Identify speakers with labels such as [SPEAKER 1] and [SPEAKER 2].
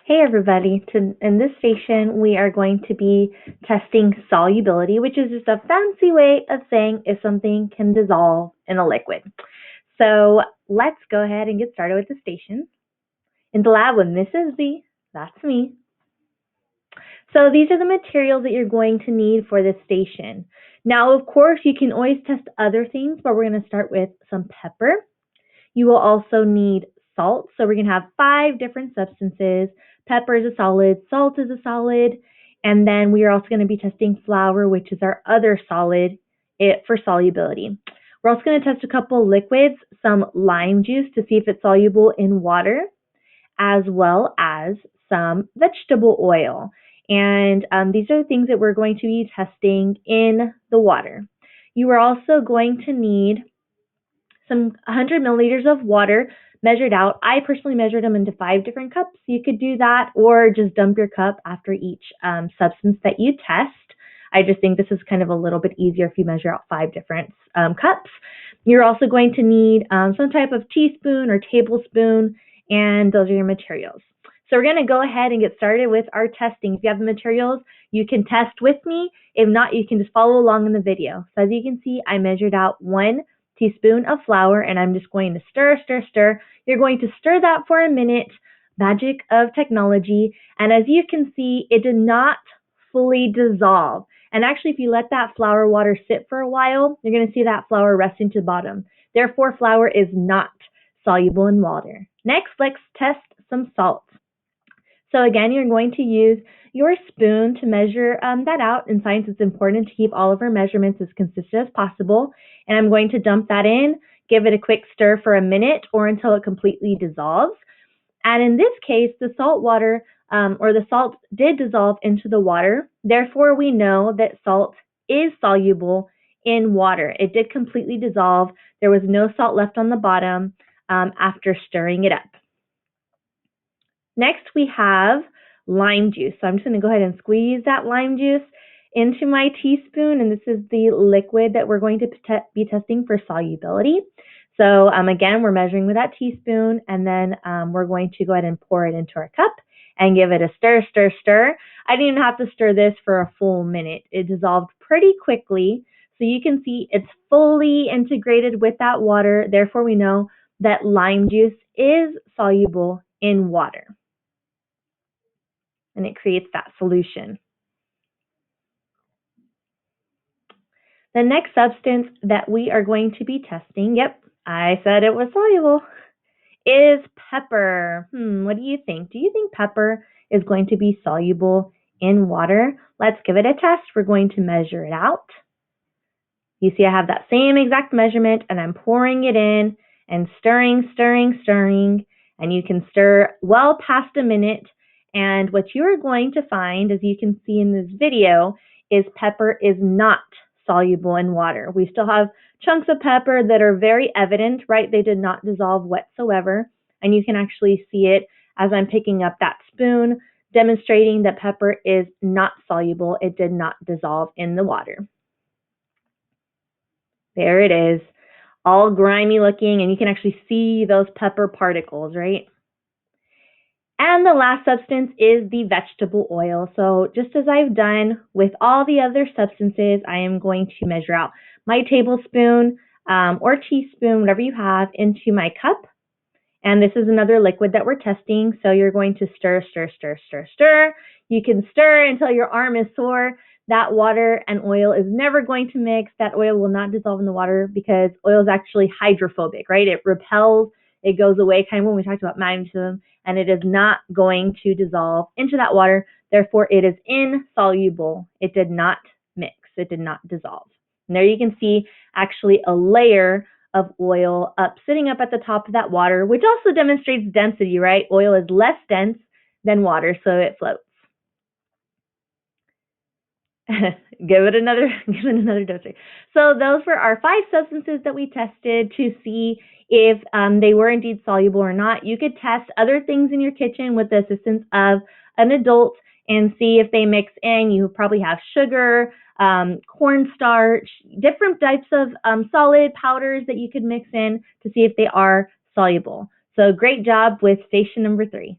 [SPEAKER 1] Hey everybody, in this station we are going to be testing solubility, which is just a fancy way of saying if something can dissolve in a liquid. So let's go ahead and get started with the station. In the lab with Mrs. B, that's me. So these are the materials that you're going to need for this station. Now, of course, you can always test other things, but we're going to start with some pepper. You will also need salt. So we're going to have 5 different substances. Pepper is a solid, salt is a solid, and then we are also going to be testing flour, which is our other solid for solubility. We're also going to test a couple liquids, some lime juice to see if it's soluble in water, as well as some vegetable oil. And these are the things that we're going to be testing in the water. You are also going to need some 100 milliliters of water measured out. I personally measured them into 5 different cups. You could do that or just dump your cup after each substance that you test. I just think this is kind of a little bit easier if you measure out 5 different cups. You're also going to need some type of teaspoon or tablespoon, and those are your materials. So we're going to go ahead and get started with our testing. If you have the materials, you can test with me. If not, you can just follow along in the video. So as you can see, I measured out 1 teaspoon of flour, and I'm just going to stir. You're going to stir that for a minute. Magic of technology. And as you can see, it did not fully dissolve. And actually, if you let that flour water sit for a while, you're going to see that flour resting to the bottom. Therefore, flour is not soluble in water. Next, let's test some salt. So again, you're going to use your spoon to measure that out. In science, it's important to keep all of our measurements as consistent as possible. And I'm going to dump that in, give it a quick stir for a minute or until it completely dissolves. And in this case, the salt water or the salt did dissolve into the water. Therefore, we know that salt is soluble in water. It did completely dissolve. There was no salt left on the bottom after stirring it up. Next, we have lime juice. So I'm just going to go ahead and squeeze that lime juice into my teaspoon, and this is the liquid that we're going to be testing for solubility. So again, we're measuring with that teaspoon, and then we're going to go ahead and pour it into our cup and give it a stir. I didn't even have to stir this for a full minute. It dissolved pretty quickly. So you can see it's fully integrated with that water. Therefore, we know that lime juice is soluble in water. And it creates that solution. The next substance that we are going to be testing, yep, I said it was soluble, is pepper. What do you think? Do you think pepper is going to be soluble in water? Let's give it a test. We're going to measure it out. You see I have that same exact measurement, and I'm pouring it in and stirring, and you can stir well past a minute. And what you are going to find, as you can see in this video, is pepper is not soluble in water. We still have chunks of pepper that are very evident, right? They did not dissolve whatsoever. And you can actually see it as I'm picking up that spoon, demonstrating that pepper is not soluble. It did not dissolve in the water. There it is, all grimy looking, and you can actually see those pepper particles, right? And the last substance is the vegetable oil. So just as I've done with all the other substances, I am going to measure out my tablespoon or teaspoon, whatever you have, into my cup. And this is another liquid that we're testing. So you're going to stir. You can stir until your arm is sore. That water and oil is never going to mix. That oil will not dissolve in the water because oil is actually hydrophobic, right? It repels, it goes away, kind of when we talked about magnetism, and it is not going to dissolve into that water. Therefore, it is insoluble. It did not mix. It did not dissolve. And there you can see actually a layer of oil sitting up at the top of that water, which also demonstrates density, right? Oil is less dense than water, so it floats. Give it another dose. So those were our 5 substances that we tested to see if they were indeed soluble or not. You could test other things in your kitchen with the assistance of an adult and see if they mix in. You probably have sugar, cornstarch, different types of solid powders that you could mix in to see if they are soluble. So great job with station number 3.